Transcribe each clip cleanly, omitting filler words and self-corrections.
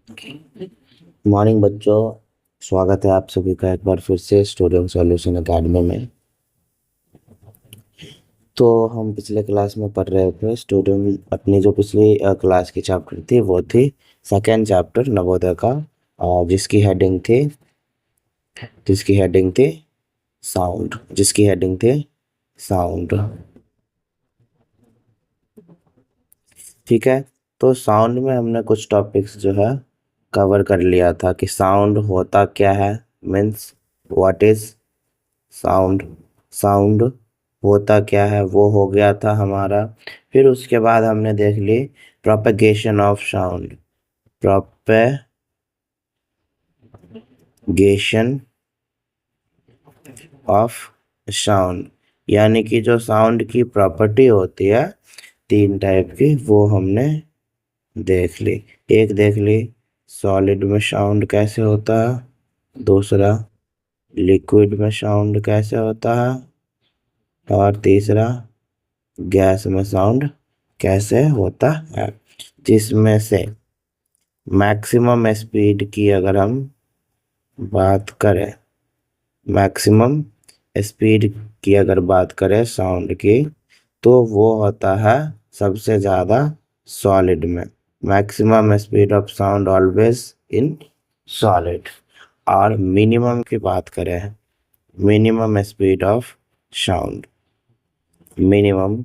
Morning बच्चों, स्वागत है आप सभी का एक बार फिर से स्टूडेंट सॉल्यूशन एकेडमी में। तो हम पिछले क्लास में पढ़ रहे थे स्टूडेंट, अपनी जो पिछली क्लास की चैप्टर थी वो थी सेकेंड चैप्टर नवोदय का, जिसकी हेडिंग थी साउंड। ठीक है। तो साउंड में हमने कुछ टॉपिक्स जो है कवर कर लिया था कि साउंड होता क्या है, means what is sound. Sound होता क्या है वो हो गया था हमारा। फिर उसके बाद हमने देख ली propagation of sound. Propagation of sound यानी कि जो साउंड की प्रॉपर्टी होती है तीन टाइप की, वो हमने देख ली। एक देख ली सॉलिड में साउंड कैसे होता है, दूसरा लिक्विड में साउंड कैसे होता है, और तीसरा गैस में साउंड कैसे होता है। जिसमें से मैक्सिमम स्पीड की अगर हम बात करें मैक्सिमम स्पीड की अगर बात करें साउंड की, तो वो होता है सबसे ज़्यादा सॉलिड में। Maximum speed of sound always in solid. और मिनिमम की बात करें, minimum speed of sound, minimum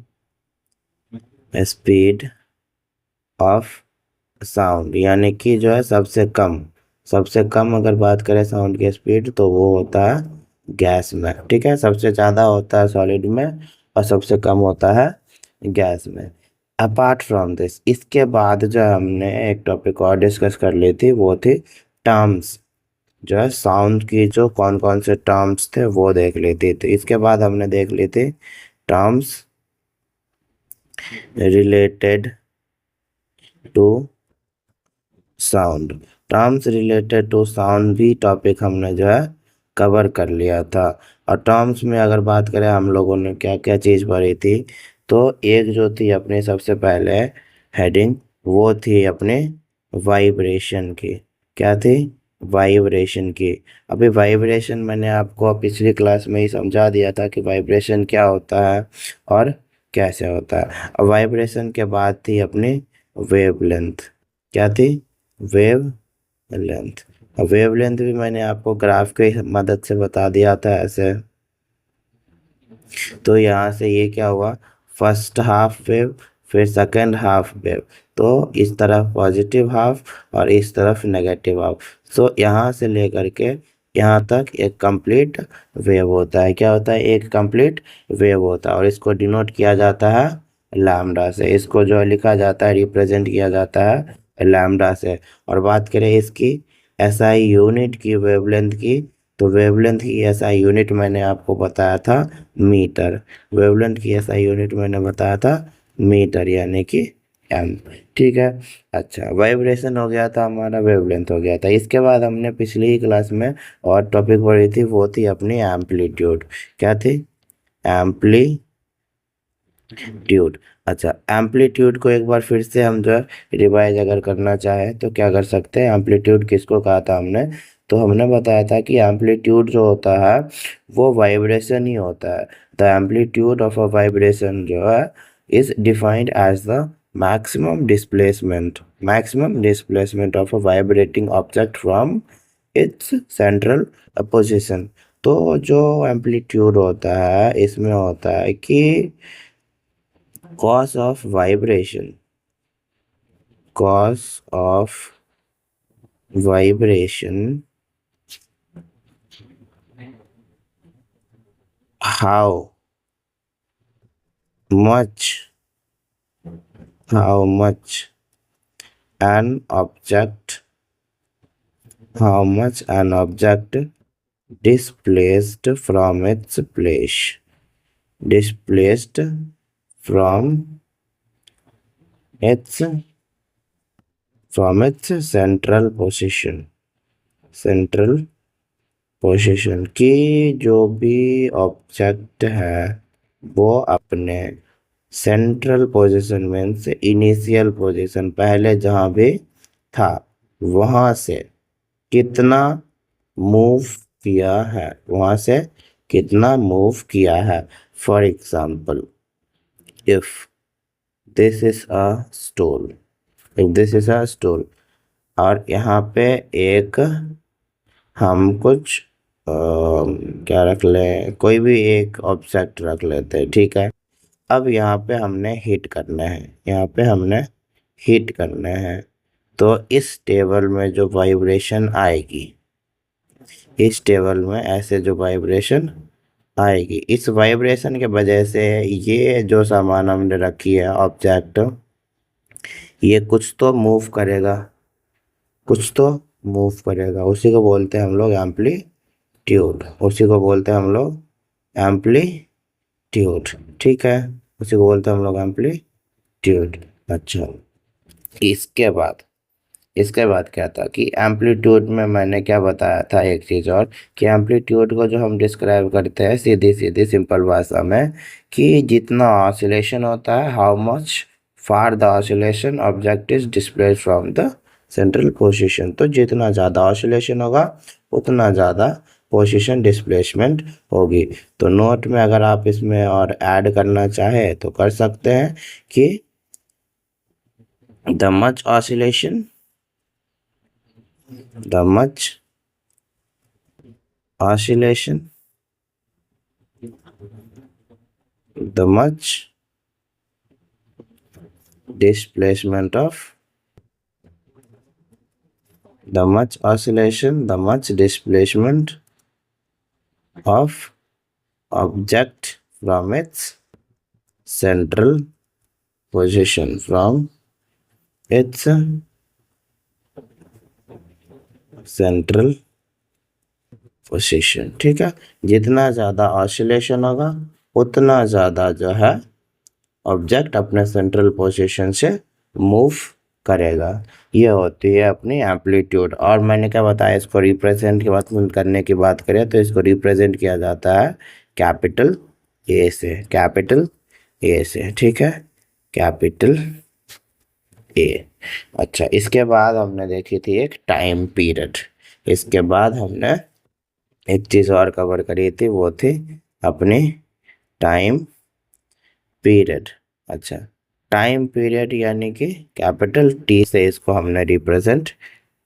speed of sound यानी कि जो है सबसे कम अगर बात करें साउंड की स्पीड, तो वो होता है गैस में। ठीक है, सबसे ज़्यादा होता है सॉलिड में और सबसे कम होता है गैस में। अपार्ट फ्रॉम दिस, इसके बाद जो हमने एक टॉपिक और डिस्कस कर ली थी, वो थी टर्म्स। जो है साउंड की जो कौन कौन से टर्म्स थे वो देख ली थी। तो इसके बाद हमने देख ली थी terms related to sound. Terms related to sound भी टॉपिक हमने जो है कवर कर लिया था। और टर्म्स में अगर बात करें हम लोगों ने क्या क्या चीज़ पढ़ी थी, तो एक जो थी अपने सबसे पहले हेडिंग, वो थी अपने वाइब्रेशन की। क्या थी? वाइब्रेशन की। अभी वाइब्रेशन मैंने आपको पिछली क्लास में ही समझा दिया था कि वाइब्रेशन क्या होता है और कैसे होता है। और वाइब्रेशन के बाद थी अपनी वेवलेंथ। क्या थी? Wave length. वेव लेंथ भी मैंने आपको ग्राफ की मदद से बता दिया था ऐसे। तो यहाँ से ये क्या हुआ, फर्स्ट हाफ वेव, फिर सेकंड हाफ वेव। तो इस तरफ पॉजिटिव हाफ और इस तरफ नेगेटिव हाफ। सो यहाँ से लेकर के यहाँ तक एक कंप्लीट वेव होता है। क्या होता है? एक कंप्लीट वेव होता है। और इसको डिनोट किया जाता है लैम्डा से। इसको जो लिखा जाता है, रिप्रेजेंट किया जाता है लैम्डा से। और बात करें इसकी एसआई यूनिट की, वेवलेंथ की, तो वेवलेंथ की एसआई यूनिट मैंने आपको बताया था मीटर। वेवलेंथ की एसआई यूनिट मैंने बताया था मीटर, यानी कि एम। ठीक है। अच्छा, वाइब्रेशन हो गया था हमारा, वेवलेंथ हो गया था। इसके बाद हमने पिछली ही क्लास में और टॉपिक पढ़ी थी, वो थी अपनी एम्पलीट्यूड। क्या थी? एम्पलीट्यूड। अच्छा, एम्पलीट्यूड को एक बार फिर से हम जो है रिवाइज अगर करना चाहें तो क्या कर सकते हैं? एम्पलीट्यूड किसको कहा था हमने? तो हमने बताया था कि एम्पलीट्यूड जो होता है वो वाइब्रेशन ही होता है। The amplitude of a vibration जो है is defined as the maximum displacement of a vibrating object from its central position. तो जो एम्पलीट्यूड होता है इसमें होता है कि cause of vibration, how much how much an object how much an object displaced from its place displaced from its central position की। जो भी ऑब्जेक्ट है वो अपने सेंट्रल पोजीशन में से इनिशियल पोजीशन, पहले जहाँ भी था, वहां से कितना मूव किया है, वहां से कितना मूव किया है। For example, if this is a stool, if this is a stool, और यहाँ पे एक हम कुछ क्या रख लें, कोई भी एक ऑब्जेक्ट रख लेते हैं, ठीक है। अब यहाँ पे हमने हिट करना है, यहाँ पे हमने हिट करना है, तो इस टेबल में जो वाइब्रेशन आएगी, इस टेबल में ऐसे जो वाइब्रेशन आएगी, इस वाइब्रेशन के वजह से ये जो सामान हमने रखी है ऑब्जेक्ट, ये कुछ तो मूव करेगा, कुछ तो मूव करेगा, उसी को बोलते हैं हम लोग एम्पलीट्यूड, उसी को बोलते हैं हम लोग एम्पलीट्यूड, ठीक है, उसी को बोलते हैं हम लोग एम्पलीट्यूड। अच्छा, इसके बाद इसके बाद क्या था कि एम्पलीट्यूड में मैंने क्या बताया था, एक चीज़ और, कि एम्पलीट्यूड को जो हम डिस्क्राइब करते हैं सीधी सीधी सिंपल भाषा में, कि जितना ऑसिलेशन होता है, how much far the oscillation object is displace from the central position. तो जितना ज़्यादा ऑसिलेशन होगा उतना ज़्यादा पोजीशन डिस्प्लेसमेंट होगी। तो नोट में अगर आप इसमें और ऐड करना चाहे तो कर सकते हैं कि the much oscillation, the much oscillation, the much displacement of, the much oscillation, the much displacement of object from its central position, from its central position, ठीक है। जितना ज़्यादा ऑसिलेशन होगा उतना ज़्यादा जो है ऑब्जेक्ट अपने सेंट्रल पोजीशन से मूव करेगा। ये होती है अपनी एम्पलीट्यूड। और मैंने क्या बताया, इसको रिप्रेजेंट की बात करने की बात करें तो इसको रिप्रेजेंट किया जाता है कैपिटल ए से, कैपिटल ए से, ठीक है, कैपिटल ए। अच्छा, इसके बाद हमने देखी थी एक टाइम पीरियड, इसके बाद हमने एक चीज़ और कवर करी थी, वो थी अपनी टाइम पीरियड। अच्छा, टाइम पीरियड यानी कि कैपिटल टी से इसको हमने रिप्रेजेंट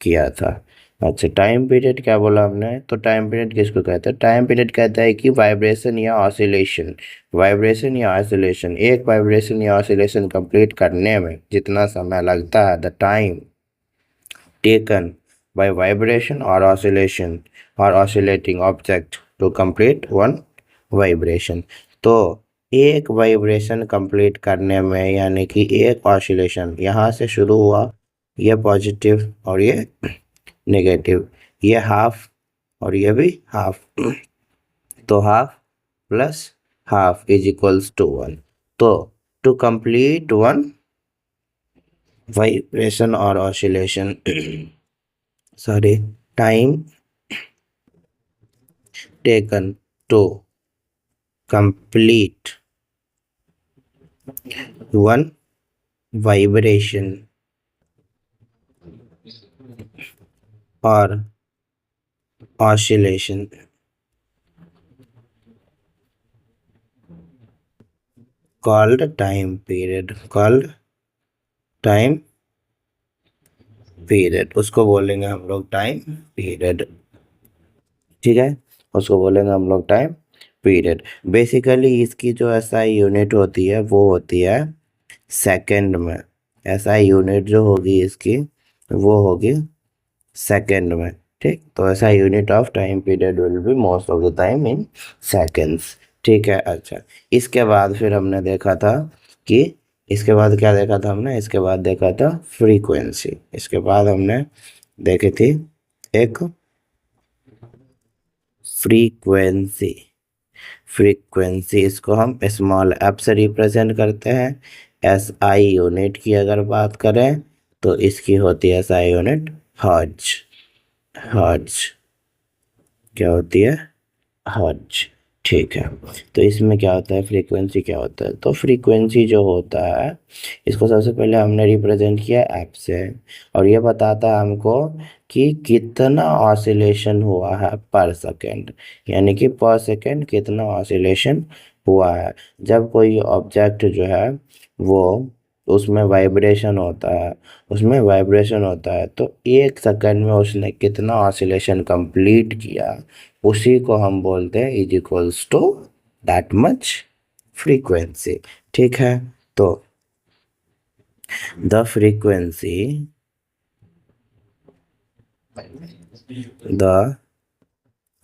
किया था। अच्छा, टाइम पीरियड क्या बोला हमने, तो टाइम पीरियड किसको कहते हैं, टाइम पीरियड कहता है कि वाइब्रेशन या ऑसिलेशन, वाइब्रेशन या ऑसिलेशन, एक वाइब्रेशन या ऑसिलेशन कंप्लीट करने में जितना समय लगता है, the time taken by vibration or oscillating object to complete one vibration। तो एक वाइब्रेशन कंप्लीट करने में, यानी कि एक ऑसिलेशन यहाँ से शुरू हुआ, ये पॉजिटिव और ये नेगेटिव, ये हाफ और ये भी हाफ, तो half plus half is equals to 1। तो टू कंप्लीट वन वाइब्रेशन और oscillation sorry, time taken to complete one vibration or oscillation called time period, called time period, उसको बोलेंगे हम लोग टाइम पीरियड, ठीक है, उसको बोलेंगे हम लोग टाइम पीरियड। बेसिकली इसकी जो एसआई यूनिट होती है वो होती है सेकंड में, एसआई यूनिट जो होगी इसकी वो होगी सेकंड में, ठीक। तो ऐसा unit of time period will be most of the time in seconds, ठीक है। अच्छा, इसके बाद फिर हमने देखा था कि, इसके बाद क्या देखा था हमने, इसके बाद देखा था फ्रीक्वेंसी, इसके बाद हमने देखी थी एक फ्रीक्वेंसी, फ्रीक्वेंसी इसको हम स्मॉल एफ से रिप्रेजेंट करते हैं। एस आई यूनिट की अगर बात करें तो इसकी होती है S I unit hertz, hertz क्या होती है, हर्ट्ज, ठीक है, तो इसमें क्या होता है, फ्रीक्वेंसी क्या होता है, तो फ्रीक्वेंसी जो होता है इसको सबसे पहले हमने रिप्रेजेंट किया एफ से, और ये बताता है हमको कि कितना ऑसिलेशन हुआ है पर सेकेंड, यानी कि पर सेकेंड कितना ऑसिलेशन हुआ है। जब कोई ऑब्जेक्ट जो है वो उसमें वाइब्रेशन होता है, उसमें वाइब्रेशन होता है, तो एक सेकंड में उसने कितना ऑसिलेशन कंप्लीट किया, उसी को हम बोलते हैं is equals to that much frequency. ठीक है, तो द फ्रीक्वेंसी, द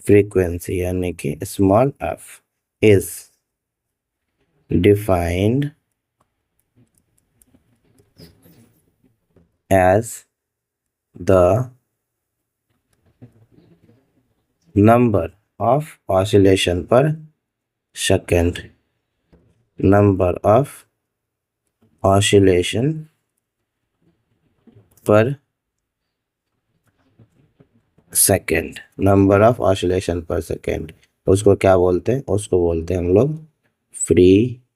फ्रीक्वेंसी यानी कि small F is defined as the number of oscillation per second, number of oscillation per second, number of oscillation per second, उसको क्या बोलते हैं, उसको बोलते हैं हम लोग फ्रीक्वेंसी,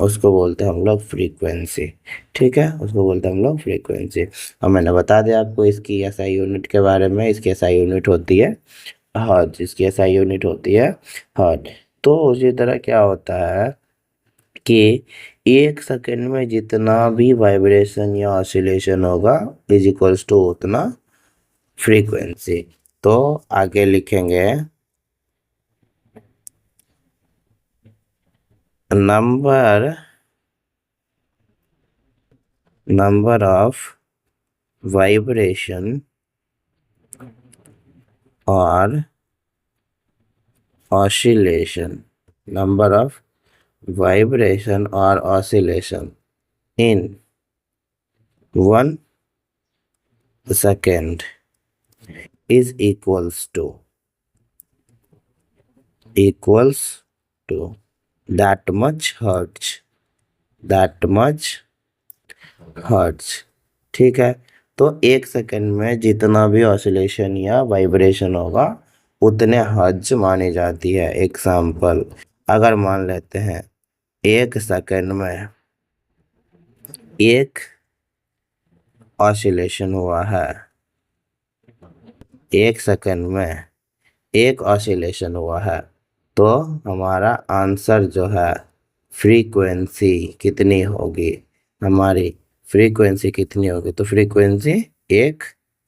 उसको बोलते हैं हम लोग फ्रीक्वेंसी। ठीक है, उसको बोलते हैं हम लोग फ्रीक्वेंसी। और मैंने बता दिया आपको इसकी एसआई यूनिट के बारे में, इसकी एसआई यूनिट होती है हर्ट्ज, इसकी एसआई यूनिट होती है हर्ट्ज। तो उसी तरह क्या होता है कि एक सेकंड में जितना भी वाइब्रेशन या ऑसिलेशन होगा इज इक्वल्स टू उतना फ्रीक्वेंसी। तो आगे लिखेंगे नंबर ऑफ वाइब्रेशन और ऑसिलेशन, नंबर ऑफ वाइब्रेशन और oscillation in 1 second is equals to that much hertz। ठीक है, तो एक सेकंड में जितना भी ऑसिलेशन या वाइब्रेशन होगा उतने हर्ट्ज मानी जाती है। एग्जाम्पल, अगर मान लेते हैं एक सेकंड में एक ऑसिलेशन हुआ है, एक सेकंड में एक ऑसिलेशन हुआ है, तो हमारा आंसर जो है फ्रीक्वेंसी कितनी होगी, हमारी फ्रीक्वेंसी कितनी होगी, तो फ्रीक्वेंसी 1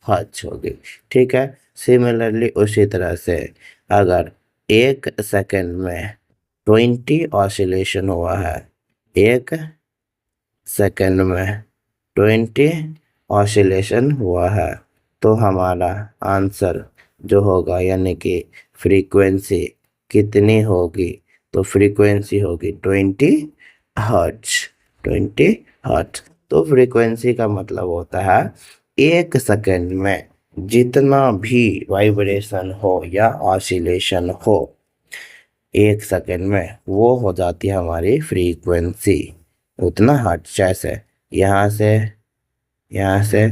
हर्ट्ज होगी। ठीक है, सिमिलरली उसी तरह से अगर एक सेकंड में 20 ऑसिलेशन हुआ है, एक सेकंड में 20 ऑसिलेशन हुआ है, तो हमारा आंसर जो होगा यानी कि फ्रीक्वेंसी कितनी होगी, तो फ्रीक्वेंसी होगी 20 हर्ट्ज, 20 हर्ट्ज। तो फ्रीक्वेंसी का मतलब होता है एक सेकंड में जितना भी वाइब्रेशन हो या ऑसिलेशन हो, एक सेकंड में वो हो जाती है हमारी फ्रीक्वेंसी, उतना हर्ट्ज। जैसे यहाँ से यहाँ से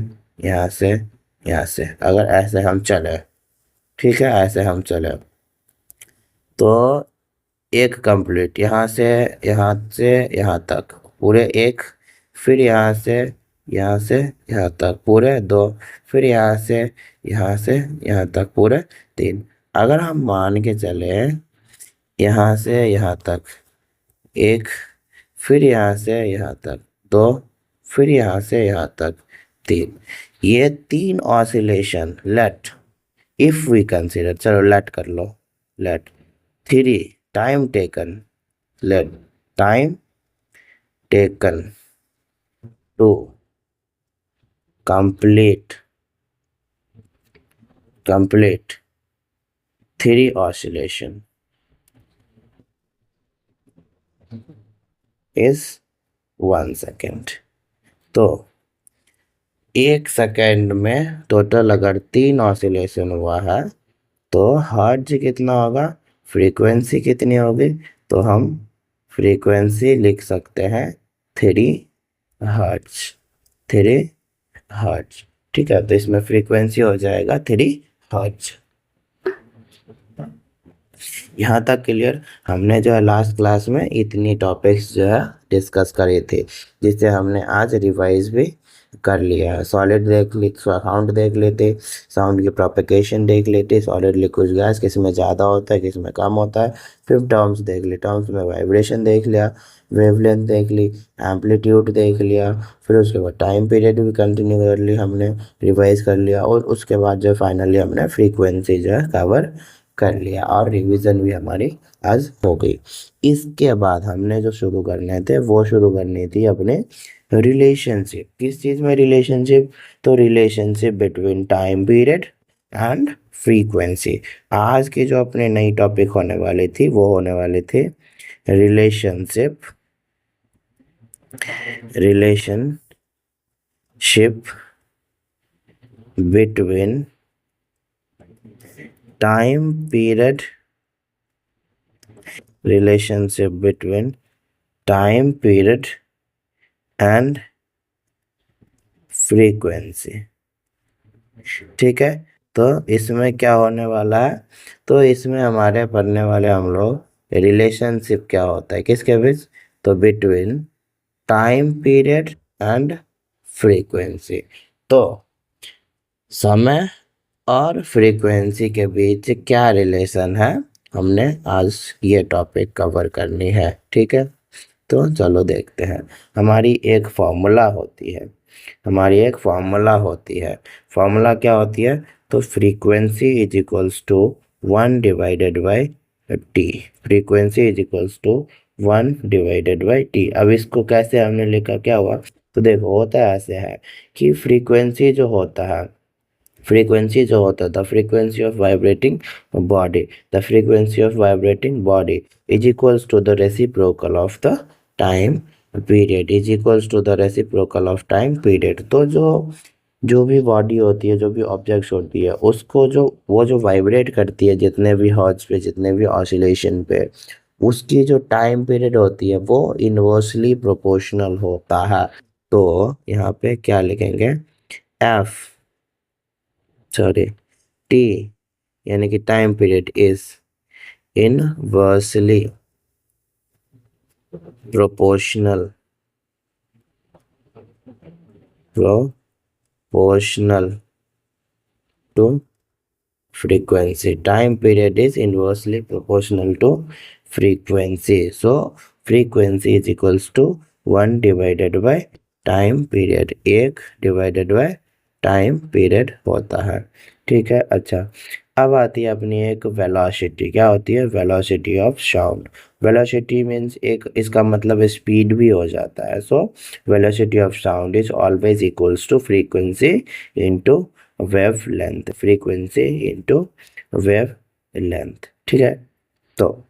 यहाँ से यहाँ से अगर ऐसे हम चले, ठीक है, ऐसे हम चले तो एक कंप्लीट यहाँ से यहाँ तक पूरे एक, फिर यहाँ से यहाँ तक पूरे 2, फिर यहाँ से यहाँ तक पूरे 3। अगर हम मान के चले यहाँ से यहाँ तक एक, फिर यहाँ से यहाँ तक 2, फिर यहाँ से यहाँ तक 3, ये 3 oscillation let, if we consider, चलो लेट कर लो, let 3 time taken, let time taken to complete 3 oscillation is 1 second. तो एक सेकेंड में टोटल अगर 3 ऑसिलेशन हुआ है तो हर्ट्ज कितना होगा, फ्रीक्वेंसी कितनी होगी, तो हम फ्रीक्वेंसी लिख सकते हैं 3 हर्ट्ज, 3 हर्ट्ज। ठीक है, तो इसमें फ्रीक्वेंसी हो जाएगा 3 हर्ट्ज। यहाँ तक क्लियर। हमने जो है लास्ट क्लास में इतनी टॉपिक्स जो है डिस्कस करे थे, जिससे हमने आज रिवाइज भी कर लिया है। सॉलिड देख ले, साउंड देख लेते, साउंड की प्रोपेगेशन देख लेते, सॉलिड लिक्विड गैस किस में ज़्यादा होता है किस में कम होता है। फिर टर्म्स देख ली, टर्म्स में वाइब्रेशन देख लिया, वेवलेंथ देख ली, एम्पलीट्यूड देख लिया, फिर उसके बाद टाइम पीरियड भी कंटिन्यू कर ली हमने, रिवाइज कर लिया, और उसके बाद जो फाइनली हमने फ्रीक्वेंसी जो है कवर कर लिया, और रिवीजन भी हमारी आज हो गई। इसके बाद हमने जो शुरू करने थे वो शुरू करनी थी अपने रिलेशनशिप। किस चीज़ में रिलेशनशिप? तो relationship between time period and frequency. आज की जो अपने नई टॉपिक होने वाली थी वो होने वाले थे relationship between time period, relationship between time period and frequency. ठीक है, तो इसमें क्या होने वाला है? तो इसमें हमारे पढ़ने वाले हम लोग रिलेशनशिप क्या होता है किसके बीच? तो between time period and frequency. तो समय और फ्रीक्वेंसी के बीच क्या रिलेशन है, हमने आज ये टॉपिक कवर करनी है। ठीक है, तो चलो देखते हैं। हमारी एक फॉर्मूला होती है, फॉर्मूला क्या होती है? तो frequency is equals to 1 divided by T. Frequency is equals to 1 divided by T. अब इसको कैसे हमने लिखा, क्या हुआ? तो देखो, होता है ऐसे है कि फ्रीक्वेंसी जो होता है the frequency of vibrating body, is equals to the reciprocal of the time period, तो जो भी बॉडी होती है, जो भी ऑब्जेक्ट्स होती है, उसको जो वाइब्रेट करती है जितने भी हर्ट्ज पे, जितने भी ऑसिलेशन पे, उसकी जो टाइम पीरियड होती है वो इन्वर्सली प्रोपोर्शनल होता है। तो यहाँ पे क्या लिखेंगे? एफ सॉरी टी, यानी कि time period is inversely proportional to frequency. Time period is inversely proportional to frequency. So frequency is equals to 1 divided by time period, 1 divided by time period होता है। ठीक है, अच्छा, अब आती है अपनी एक वेलोसिटी। क्या होती है? Velocity of sound. Velocity means एक, इसका मतलब स्पीड भी हो जाता है। So velocity of sound is always equals to frequency into wavelength, wavelength. ठीक है, तो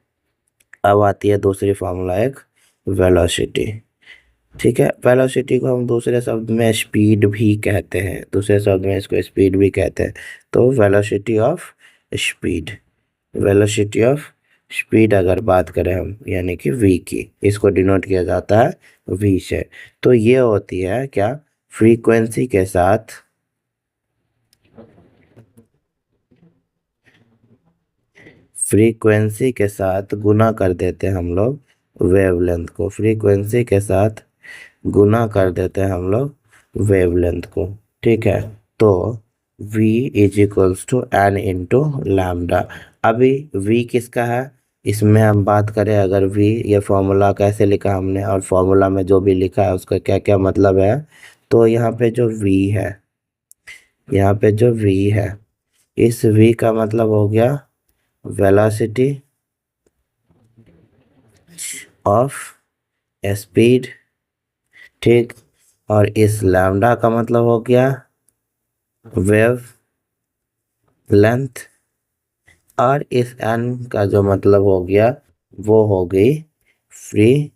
अब आती है दूसरी फार्मूला, एक वेलोसिटी। ठीक है, वेलोसिटी को हम दूसरे शब्द में स्पीड भी कहते हैं, इसको स्पीड भी कहते हैं। तो वेलोसिटी ऑफ स्पीड अगर बात करें हम, यानी कि v की, इसको डिनोट किया जाता है v से। तो ये होती है क्या? फ्रीक्वेंसी के साथ गुना कर देते हैं हम लोग वेवलेंथ को, ठीक है, तो v is equals to N into lambda. अभी v किसका है? इसमें हम बात करें अगर v, ये फॉर्मूला कैसे लिखा हमने, और फॉर्मूला में जो भी लिखा है उसका क्या क्या मतलब है। तो यहाँ पे जो v है, इस v का मतलब हो गया वेलोसिटी ऑफ स्पीड। ठीक, और इस लैम्डा का मतलब हो गया वेव लेंथ, और इस n का जो मतलब हो गया वो हो गई फ्रीक्वेंसी।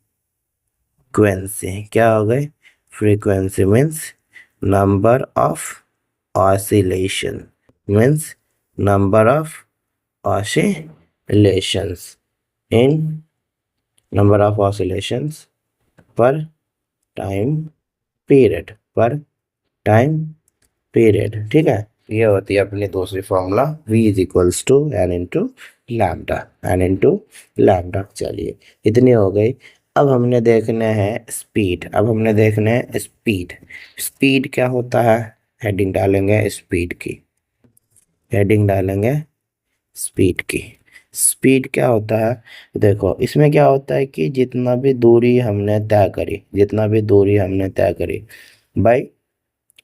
क्या हो गई? Frequency means number of oscillation, in number of oscillations per time period, ठीक है। ये होती है अपनी दूसरी formula, v is equals to N into lambda, N into lambda. चलिए इतनी हो गई। अब हमने देखना है स्पीड, अब हमने देखना है स्पीड। स्पीड क्या होता है, हेडिंग डालेंगे स्पीड की, हेडिंग डालेंगे स्पीड की। स्पीड क्या होता है, देखो इसमें क्या होता है कि जितना भी दूरी हमने तय करी, जितना भी दूरी हमने तय करी बाय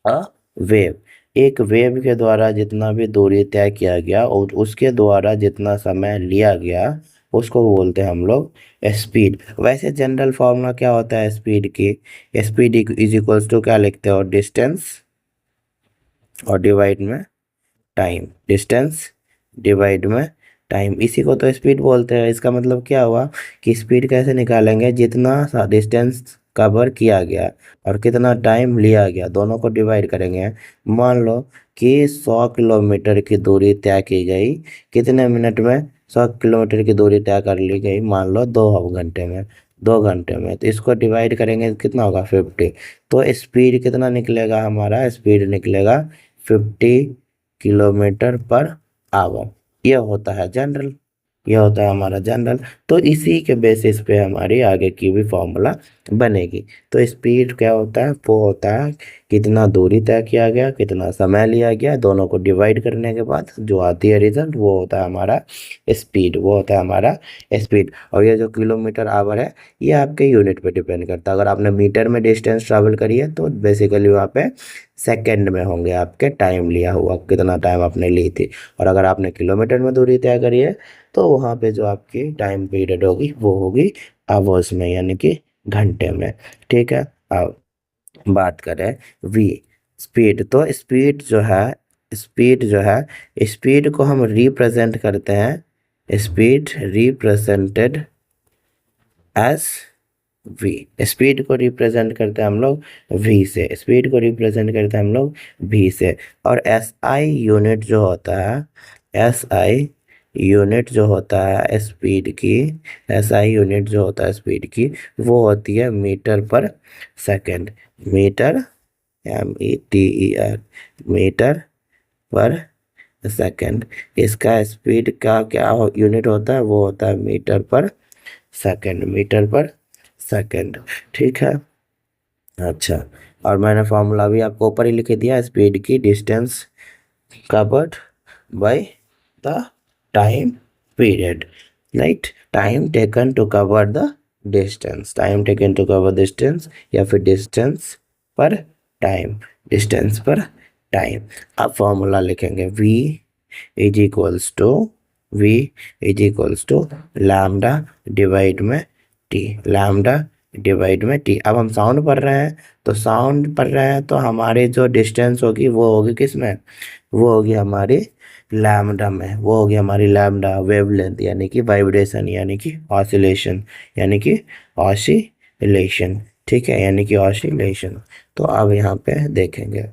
अ वेव, एक वेव के द्वारा जितना भी दूरी तय किया गया और उसके द्वारा जितना समय लिया गया उसको बोलते हैं हम लोग स्पीड। वैसे जनरल फॉर्मूला क्या होता है स्पीड की, स्पीड इज इक्वल्स टू क्या लिखते हो, डिस्टेंस और डिवाइड में टाइम, डिस्टेंस डिवाइड में टाइम, इसी को तो स्पीड बोलते हैं। इसका मतलब क्या हुआ कि स्पीड कैसे निकालेंगे, जितना सा डिस्टेंस कवर किया गया और कितना टाइम लिया गया दोनों को डिवाइड करेंगे। मान लो कि 100 किलोमीटर की दूरी तय की गई, कितने मिनट में, 100 किलोमीटर की दूरी तय कर ली गई मान लो 2 घंटे में, 2 घंटे में, तो इसको डिवाइड करेंगे कितना होगा 50। तो स्पीड कितना निकलेगा हमारा, स्पीड निकलेगा 50 किलोमीटर पर आवर। ये होता है जनरल, ये होता है हमारा जनरल। तो इसी के बेसिस पे हमारी आगे की भी फॉर्मूला बनेगी। तो स्पीड क्या होता है, वो होता है कितना दूरी तय किया गया, कितना समय लिया गया, दोनों को डिवाइड करने के बाद जो आती है रिजल्ट वो होता है हमारा स्पीड, वो होता है हमारा स्पीड। और ये जो किलोमीटर आवर है ये आपके यूनिट पे डिपेंड करता है। अगर आपने मीटर में डिस्टेंस ट्रैवल करी है तो बेसिकली वहाँ पे सेकेंड में होंगे आपके टाइम लिया हुआ, कितना टाइम आपने ली थी। और अगर आपने किलोमीटर में दूरी तय करी है तो वहाँ पे जो आपकी टाइम पीरियड होगी वो होगी आवर्स में, यानी कि घंटे में। ठीक है, अब बात करें वी स्पीड, तो स्पीड जो है, स्पीड जो है, स्पीड को हम रिप्रेजेंट करते हैं, speed represented as V, speed को रिप्रेजेंट करते हैं हम लोग वी से, स्पीड को रिप्रेजेंट करते हैं हम लोग वी से। और एस आई यूनिट जो होता है, एस आई यूनिट जो होता है स्पीड की, एस आई यूनिट जो होता है स्पीड की वो होती है मीटर पर सेकेंड, मीटर METER, मीटर पर सेकेंड। इसका स्पीड का क्या यूनिट होता है, वो होता है मीटर पर सेकेंड, मीटर पर सेकेंड। ठीक है, अच्छा, और मैंने फॉर्मूला भी आपको ऊपर ही लिख दिया, स्पीड की distance covered by the time period, right, time taken to cover the distance, time taken to cover distance, या फिर distance per time, distance per time. अब फॉर्मूला लिखेंगे v is equals to, v is equals to lambda divide में t, lambda divide में t। अब हम sound पढ़ रहे हैं, तो साउंड पढ़ रहे हैं तो हमारी जो डिस्टेंस होगी वो होगी किस में, वो होगी हमारी लैम्डा में, वो होगी हमारी लैम्डा वेवलेंथ, यानी कि वाइब्रेशन, यानी कि ऑसिलेशन, यानी कि ऑसिलेशन। ठीक है, यानी कि ऑसिलेशन। तो अब यहाँ पे देखेंगे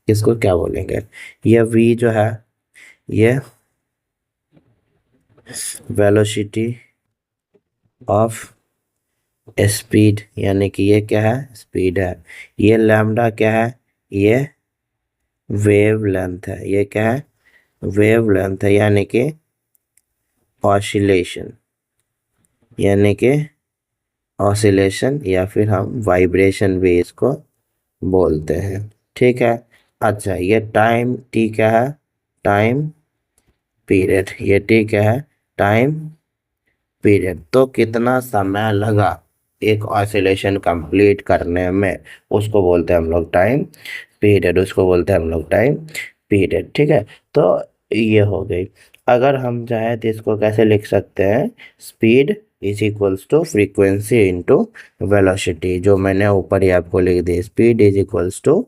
इसको क्या बोलेंगे, ये v जो है ये वेलोसिटी ऑफ स्पीड, यानी कि ये क्या है, स्पीड है। ये लैम्डा क्या है, ये वेव लेंथ है, ये क्या है, वेव लेंथ है, यानी कि ऑसिलेशन, यानी कि ऑसिलेशन, या फिर हम वाइब्रेशन भी इसको बोलते हैं। ठीक है, अच्छा, ये टाइम t क्या है, टाइम पीरियड, ये t क्या है, टाइम पीरियड। तो कितना समय लगा एक ऑसिलेशन कंप्लीट करने में उसको बोलते हैं हम लोग टाइम पीरियड, उसको बोलते हैं हम लोग टाइम पीरियड। ठीक है, तो ये हो गई। अगर हम चाहें तो इसको कैसे लिख सकते हैं, speed is equals to frequency into velocity, जो मैंने ऊपर ही आपको लिख दी, speed is equals to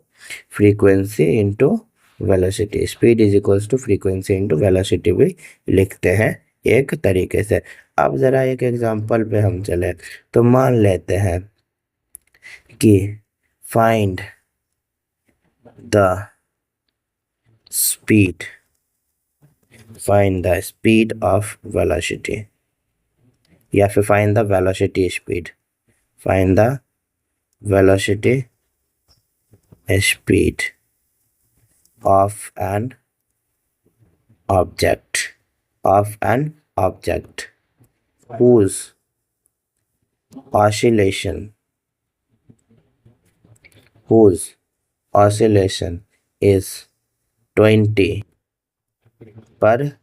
frequency into velocity, speed is equals to frequency into velocity भी लिखते हैं एक तरीके से। अब ज़रा एक एग्जांपल पे हम चले, तो मान लेते हैं कि find the speed, find the speed of velocity, या फिर find the velocity speed, find the velocity speed of an object, of an object whose oscillation is 20 per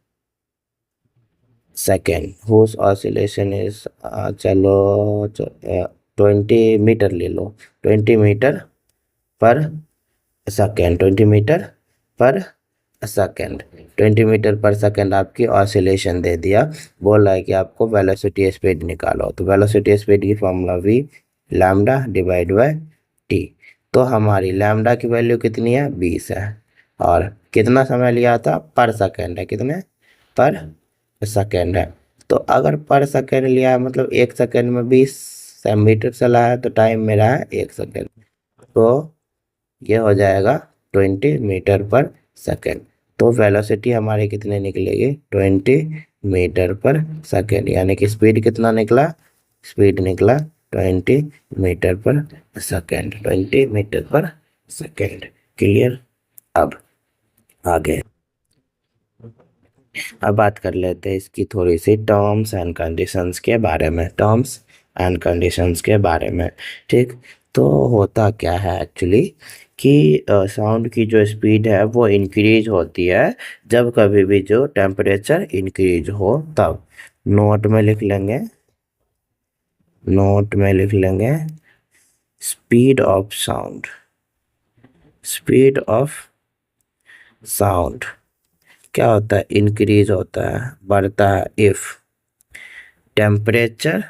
second, whose oscillation is चलो 20 मीटर ले लो, 20 metre पर second, 20 metre पर second, 20 metre पर second आपकी oscillation दे दिया। बोल रहा है कि आपको वेलोसिटी स्पीड निकालो, तो वेलोसिटी स्पीड की formula V lambda divide by T. तो हमारी लैम्डा की वैल्यू कितनी है, 20 है, और कितना समय लिया था, पर सेकेंड है, कितने पर सेकेंड है। तो अगर पर सेकेंड लिया है मतलब 1 सेकेंड में 20 मीटर चला है, तो टाइम मेरा है 1 सेकेंड, तो ये हो जाएगा 20 मीटर पर सेकेंड। तो वेलोसिटी हमारी कितने निकलेगी, 20 मीटर पर सेकेंड, यानी कि स्पीड कितना निकला, स्पीड निकला 20 मीटर पर सेकेंड, 20 मीटर पर सेकेंड। क्लियर। अब आगे अब बात कर लेते हैं इसकी थोड़ी सी टर्म्स एंड कंडीशंस के बारे में, टर्म्स एंड कंडीशंस के बारे में। ठीक, तो होता क्या है एक्चुअली कि साउंड की जो स्पीड है वो इंक्रीज होती है जब कभी भी जो टेम्परेचर इंक्रीज हो तब। नोट में लिख लेंगे, नोट में लिख लेंगे speed of sound, speed of sound क्या होता है, इंक्रीज होता है, बढ़ता है इफ टेम्परेचर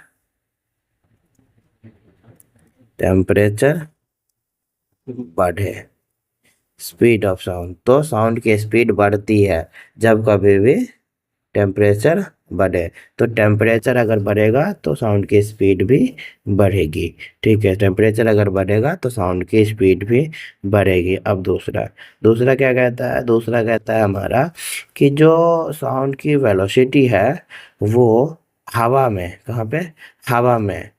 बढ़े। स्पीड ऑफ साउंड, तो साउंड की स्पीड बढ़ती है जब कभी भी टेम्परेचर बढ़े। तो टेम्परेचर अगर बढ़ेगा तो साउंड की स्पीड भी बढ़ेगी। ठीक है, टेम्परेचर अगर बढ़ेगा तो साउंड की स्पीड भी बढ़ेगी। अब दूसरा दूसरा क्या कहता है, दूसरा कहता है हमारा कि जो साउंड की वेलोसिटी है वो हवा में, कहाँ पे, हवा में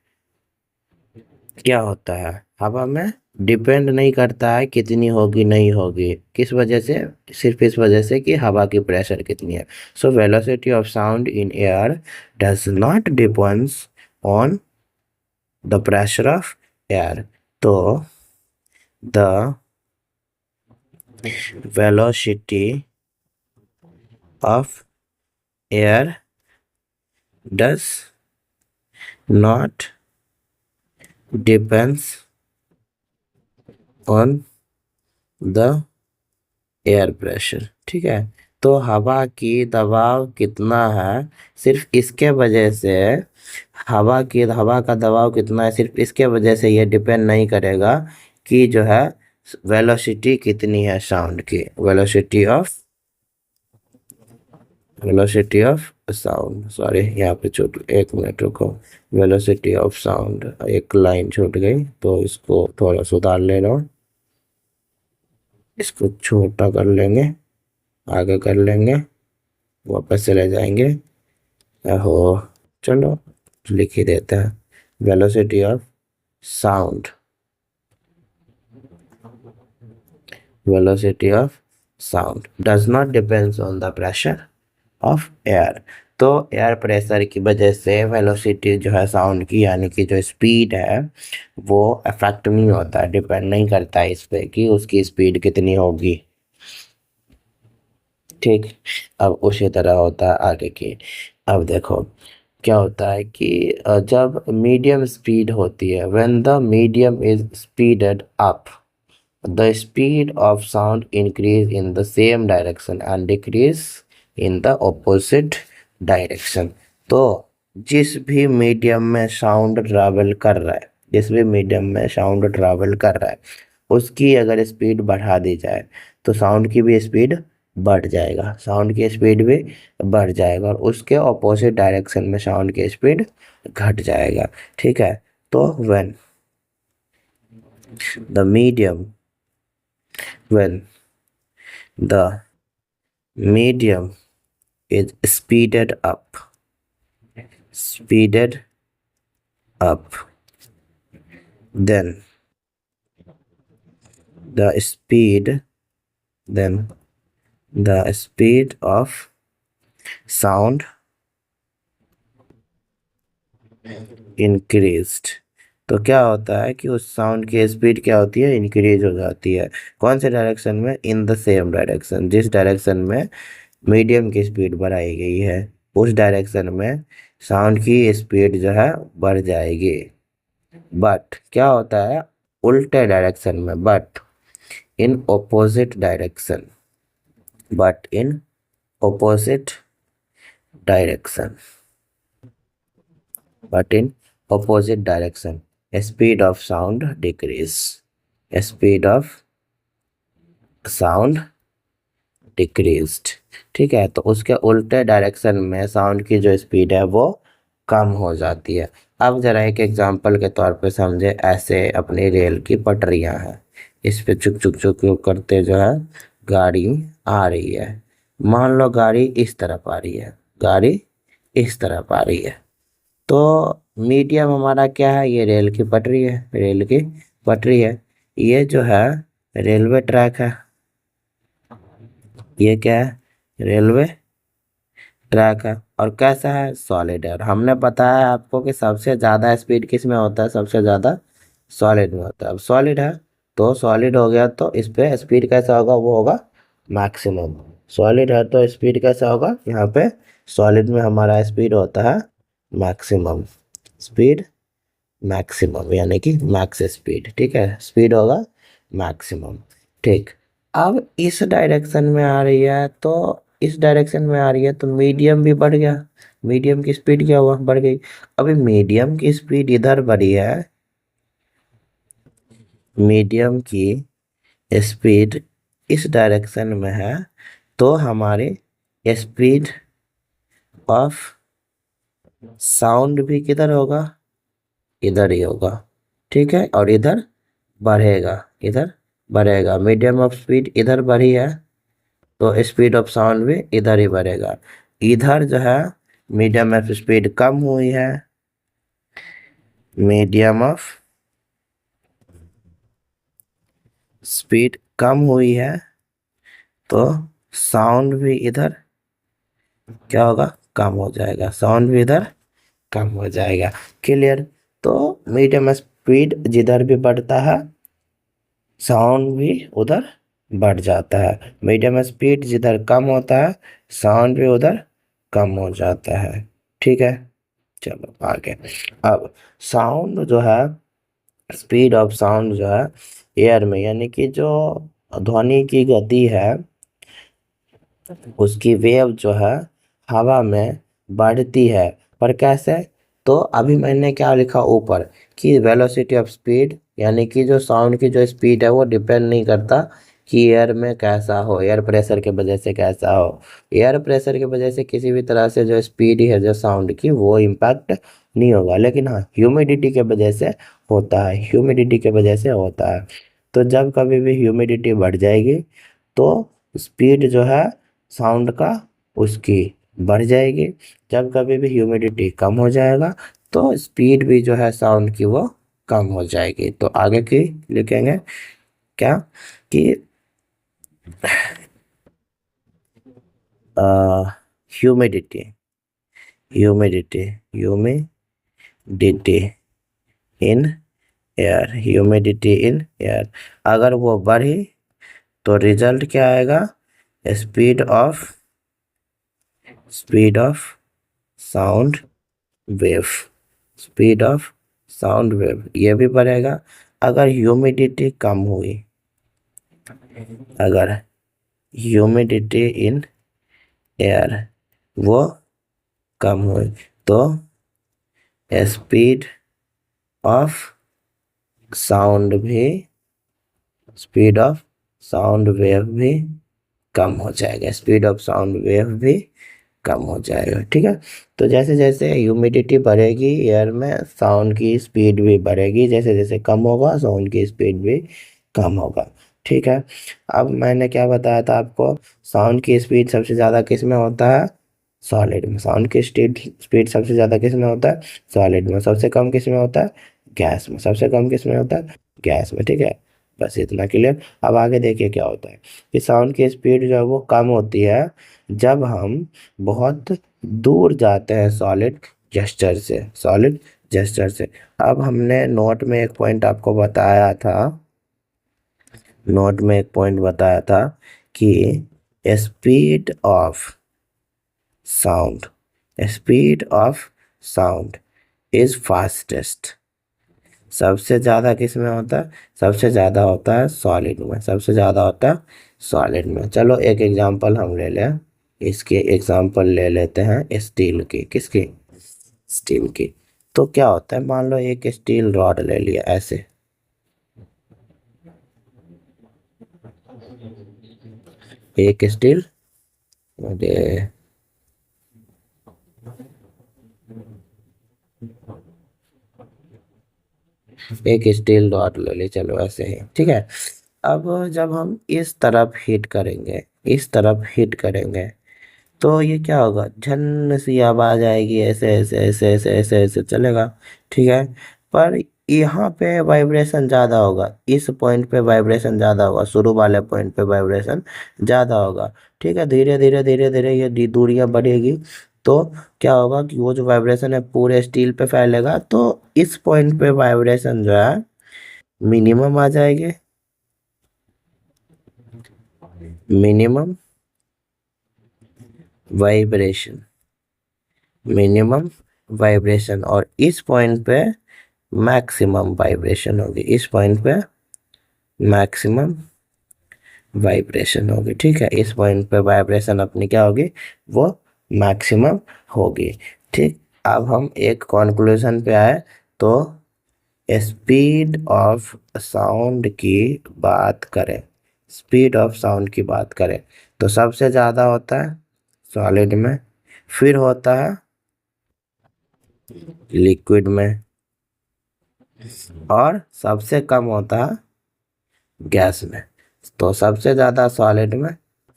क्या होता है, हवा में डिपेंड नहीं करता है कितनी होगी नहीं होगी, किस वजह से, सिर्फ इस वजह से कि हवा की प्रेशर कितनी है। So velocity of sound in air does not depends on the pressure of air. तो the velocity of air does not depends on the air pressure. ठीक है, तो हवा की दबाव कितना है, सिर्फ इसके वजह से, हवा का दबाव कितना है सिर्फ इसके वजह से ये डिपेंड नहीं करेगा कि जो है वेलोसिटी कितनी है साउंड की, वेलोसिटी ऑफ साउंड, सॉरी यहाँ पे छूट, एक मिनट रुको, वेलोसिटी ऑफ साउंड एक लाइन छूट गई, तो इसको थोड़ा सुधार ले लो, इसको छोटा कर लेंगे, आगे कर लेंगे, वापस चले जाएंगे, हो चलो लिख ही देते हैं, velocity of sound, velocity of sound does not depends on the pressure of air. तो एयर प्रेशर की वजह से वेलोसिटी जो है साउंड की, यानी कि जो स्पीड है वो अफेक्ट नहीं होता है, डिपेंड नहीं करता है इस पे कि उसकी स्पीड कितनी होगी। ठीक, अब उसी तरह होता है आगे की। अब देखो क्या होता है कि जब मीडियम स्पीड होती है, when the medium is speeded up the speed of sound increase in the same direction and decrease in the opposite direction. तो जिस भी मीडियम में साउंड ट्रैवल कर रहा है, जिस भी मीडियम में साउंड ट्रैवल कर रहा है उसकी अगर स्पीड बढ़ा दी जाए तो साउंड की भी स्पीड बढ़ जाएगा, साउंड की स्पीड भी बढ़ जाएगा, और उसके ऑपोजिट डायरेक्शन में साउंड की स्पीड घट जाएगा। ठीक है, तो when the medium, when the medium is speeded up, then the speed, then the speed of sound increased। तो क्या होता है कि उस साउंड की स्पीड क्या होती है, इंक्रीज हो जाती है। कौन से डायरेक्शन में, इन द सेम डायरेक्शन, जिस डायरेक्शन में मीडियम की स्पीड बढ़ाई गई है उस डायरेक्शन में साउंड की स्पीड जो है बढ़ जाएगी। बट क्या होता है, उल्टे डायरेक्शन में, but in opposite direction, but in opposite direction, but in opposite direction speed of sound decrease, speed of sound decreased। ठीक है, तो उसके उल्टे डायरेक्शन में साउंड की जो स्पीड है वो कम हो जाती है। अब जरा एक एग्जांपल के तौर पे समझे, ऐसे अपनी रेल की पटरियां हैं, इस पे चुक चुक चुक चुक करते जो है गाड़ी आ रही है। मान लो गाड़ी इस तरफ आ रही है, गाड़ी इस तरफ आ रही है, तो मीडियम हमारा क्या है, ये रेल की पटरी है, रेल की पटरी है। ये जो है रेलवे ट्रैक है, ये क्या है, रेलवे ट्रैक है। और कैसा है, सॉलिड है। और हमने बताया आपको कि सबसे ज़्यादा स्पीड किस में होता है, सबसे ज़्यादा सॉलिड में होता है। अब सॉलिड है तो सॉलिड हो गया, तो इस पे स्पीड कैसा होगा, वो होगा मैक्सिमम। सॉलिड है तो स्पीड कैसा होगा, यहाँ पे सॉलिड में हमारा स्पीड होता है मैक्सिमम, स्पीड मैक्सिमम यानी कि मैक्स स्पीड। ठीक है, स्पीड होगा मैक्सिमम। ठीक, अब इस डायरेक्शन में आ रही है, तो इस डायरेक्शन में आ रही है तो मीडियम भी बढ़ गया, मीडियम की स्पीड क्या हुआ, बढ़ गई। अभी मीडियम की स्पीड इधर बढ़ी है, मीडियम की स्पीड इस डायरेक्शन में है, तो हमारी स्पीड ऑफ साउंड भी किधर होगा, इधर ही होगा। ठीक है, और इधर बढ़ेगा, इधर बढ़ेगा। मीडियम ऑफ स्पीड इधर बढ़ी है तो स्पीड ऑफ साउंड भी इधर ही बढ़ेगा। इधर जो है मीडियम ऑफ स्पीड कम हुई है, मीडियम ऑफ स्पीड कम हुई है, तो साउंड भी इधर क्या होगा, कम हो जाएगा, साउंड भी इधर कम हो जाएगा। क्लियर। तो मीडियम स्पीड जिधर भी बढ़ता है साउंड भी उधर बढ़ जाता है, मीडियम स्पीड जिधर कम होता है साउंड भी उधर कम हो जाता है। ठीक है, चलो आगे। अब साउंड जो है, स्पीड ऑफ साउंड जो है एयर में, यानी कि जो ध्वनि की गति है उसकी वेव जो है हवा में बढ़ती है, पर कैसे, तो अभी मैंने क्या लिखा ऊपर कि वेलोसिटी ऑफ स्पीड, यानी कि जो साउंड की जो स्पीड है वो डिपेंड नहीं करता कि एयर में कैसा हो, एयर प्रेशर के वजह से कैसा हो। एयर प्रेशर की वजह से किसी भी तरह से जो स्पीड है जो साउंड की वो इम्पैक्ट नहीं होगा, लेकिन हाँ ह्यूमिडिटी के वजह से होता है, ह्यूमिडिटी के वजह से होता है। तो जब कभी भी ह्यूमिडिटी बढ़ जाएगी तो स्पीड जो है साउंड का उसकी बढ़ जाएगी, जब कभी भी ह्यूमिडिटी कम हो जाएगा तो स्पीड भी जो है साउंड की वो कम हो जाएगी। तो आगे की लिखेंगे क्या कि humidity, humidity, humidity in air, humidity in air अगर वो बढ़ी तो रिजल्ट क्या आएगा, speed of, speed of sound wave, speed of sound wave ये भी बढ़ेगा। अगर ह्यूमिडिटी कम हुई, अगर ह्यूमिडिटी इन एयर वो कम हुई तो स्पीड ऑफ साउंड भी, स्पीड ऑफ साउंड वेव भी कम हो जाएगा, स्पीड ऑफ साउंड वेव भी कम हो जाएगा। ठीक है, तो जैसे जैसे ह्यूमिडिटी बढ़ेगी एयर में साउंड की स्पीड भी बढ़ेगी, जैसे जैसे कम होगा साउंड की स्पीड भी कम होगा। ठीक है, अब मैंने क्या बताया था आपको, साउंड की स्पीड सबसे ज़्यादा किस में होता है, सॉलिड में। साउंड की स्पीड सबसे ज़्यादा किस में होता है, सॉलिड में। सबसे कम किस में होता है, गैस में। सबसे कम किस में होता है, गैस में। ठीक है, बस इतना क्लियर। अब आगे देखिए क्या होता है कि साउंड की स्पीड जो है वो कम होती है जब हम बहुत दूर जाते हैं सॉलिड जेस्चर से। अब हमने नोट में एक पॉइंट आपको बताया था, नोट में एक पॉइंट बताया था कि speed of sound speed of sound is fastest. सबसे ज़्यादा किस में होता है? सबसे ज़्यादा होता है सॉलिड में, सबसे ज़्यादा होता है सॉलिड में। चलो एक एग्जांपल हम ले लें, इसके एग्जांपल ले लेते हैं स्टील की। किसकी? स्टील की। तो क्या होता है, मान लो एक स्टील रॉड ले लिया ऐसे, एक स्टील, अरे एक स्टील रॉड ले ली, चलो ऐसे ही, ठीक है। अब जब हम इस तरफ हिट करेंगे, इस तरफ हिट करेंगे, तो ये क्या होगा, झन सी आवाज आएगी, ऐसे ऐसे ऐसे ऐसे ऐसे ऐसे चलेगा, ठीक है। पर यहाँ पे वाइब्रेशन ज़्यादा होगा, इस पॉइंट पे वाइब्रेशन ज़्यादा होगा, शुरू वाले पॉइंट पे वाइब्रेशन ज़्यादा होगा, ठीक है। धीरे धीरे धीरे धीरे ये दूरियाँ बढ़ेगी, तो क्या होगा कि वो जो वाइब्रेशन है पूरे स्टील पे फैलेगा, तो इस पॉइंट पे वाइब्रेशन जो है मिनिमम आ जाएगी, मिनिमम वाइब्रेशन, मिनिमम वाइब्रेशन, और इस पॉइंट पे मैक्सिमम वाइब्रेशन होगी, इस पॉइंट पे मैक्सिमम वाइब्रेशन होगी, ठीक है। इस पॉइंट पे वाइब्रेशन अपनी क्या होगी, वो मैक्सिमम होगी, ठीक। अब हम एक कंक्लूजन पे आए, तो स्पीड ऑफ साउंड की बात करें, स्पीड ऑफ साउंड की बात करें, तो सबसे ज़्यादा होता है सॉलिड में, फिर होता है लिक्विड में, और सबसे कम होता है गैस में। तो सबसे ज़्यादा सॉलिड में,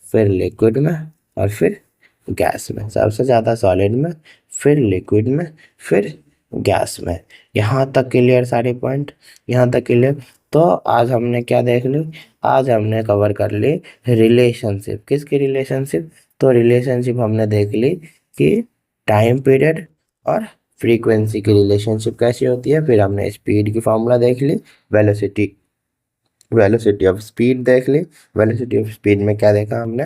फिर लिक्विड में, और फिर गैस में। सबसे ज़्यादा सॉलिड में, फिर लिक्विड में, फिर गैस में। यहाँ तक क्लियर सारे पॉइंट? यहाँ तक क्लियर। तो आज हमने क्या देख ली? आज हमने कवर कर ली रिलेशनशिप। किसकी रिलेशनशिप? तो रिलेशनशिप हमने देख ली कि टाइम पीरियड और फ्रीक्वेंसी की रिलेशनशिप कैसी होती है। फिर हमने स्पीड की फॉर्मूला देख ली, वेलोसिटी, वेलोसिटी ऑफ स्पीड देख ली। वेलोसिटी ऑफ स्पीड में क्या देखा हमने,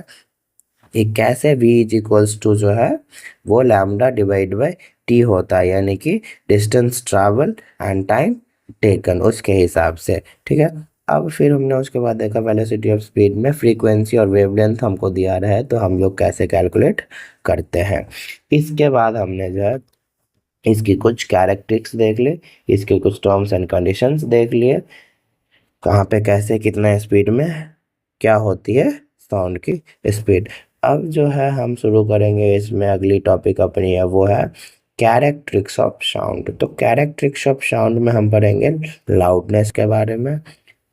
ये कैसे v इज इक्वल्स टू जो है वो लैम्डा डिवाइड बाई टी होता है, यानी कि distance travel and time taken, उसके हिसाब से, ठीक है। अब फिर हमने उसके बाद देखा वेलोसिटी ऑफ स्पीड में फ्रीक्वेंसी और वेवलेंथ हमको दिया रहा है, तो हम लोग कैसे कैलकुलेट करते हैं। इसके बाद हमने जो है इसकी कुछ कैरेक्टरिस्टिक्स देख लिए, इसके कुछ टर्म्स एंड कंडीशंस देख लिए, कहाँ पे कैसे कितना स्पीड में क्या होती है साउंड की स्पीड। अब जो है हम शुरू करेंगे इसमें, अगली टॉपिक अपनी है वो है कैरेक्टरिस्टिक्स ऑफ साउंड। तो कैरेक्टरिस्टिक्स ऑफ साउंड में हम पढ़ेंगे लाउडनेस के बारे में,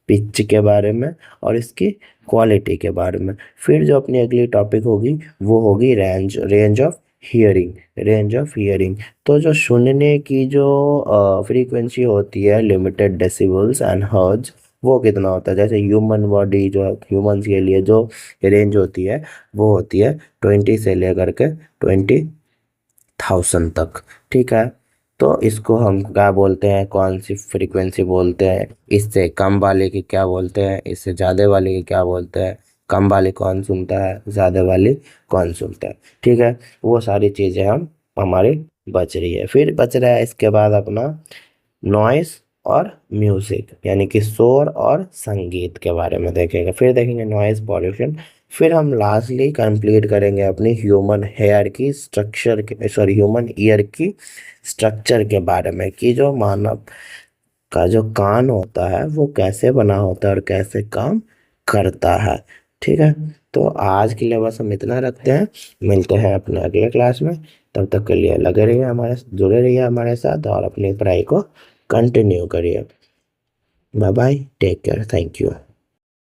पिच के बारे में, और इसकी क्वालिटी के बारे में। फिर जो अपनी अगली टॉपिक होगी वो होगी range, range of hearing, range of hearing. तो जो सुनने की जो फ्रीक्वेंसी होती है, लिमिटेड डेसिबल्स एंड हर्ट्ज, वो कितना होता है। जैसे ह्यूमन बॉडी जो ह्यूमंस के लिए जो रेंज होती है वो होती है 20 से लेकर के 20,000 तक, ठीक है। तो इसको हम क्या बोलते हैं, कौन सी फ्रीक्वेंसी बोलते हैं, इससे कम वाले की क्या बोलते हैं, इससे ज़्यादा वाले की क्या बोलते हैं, कम वाले कौन सुनता है, ज़्यादा वाले कौन सुनता है, ठीक है। वो सारी चीज़ें हम हमारी बच रही है। फिर बच रहा है इसके बाद अपना नॉइस और म्यूजिक, यानी कि शोर और संगीत के बारे में देखेंगे। फिर देखेंगे नॉइस पॉल्यूशन। फिर हम लास्टली कंप्लीट करेंगे अपनी ह्यूमन हेयर की स्ट्रक्चर के, सॉरी ह्यूमन ईयर की स्ट्रक्चर के बारे में, कि जो मानव का जो कान होता है वो कैसे बना होता है और कैसे काम करता है, ठीक है। तो आज के लिए बस हम इतना रखते हैं, मिलते हैं अपने अगले क्लास में। तब तक के लिए लगे रहिए हमारे, जुड़े रहिए हमारे साथ, और अपनी पढ़ाई को कंटिन्यू करिए। Bye bye, take care, thank you.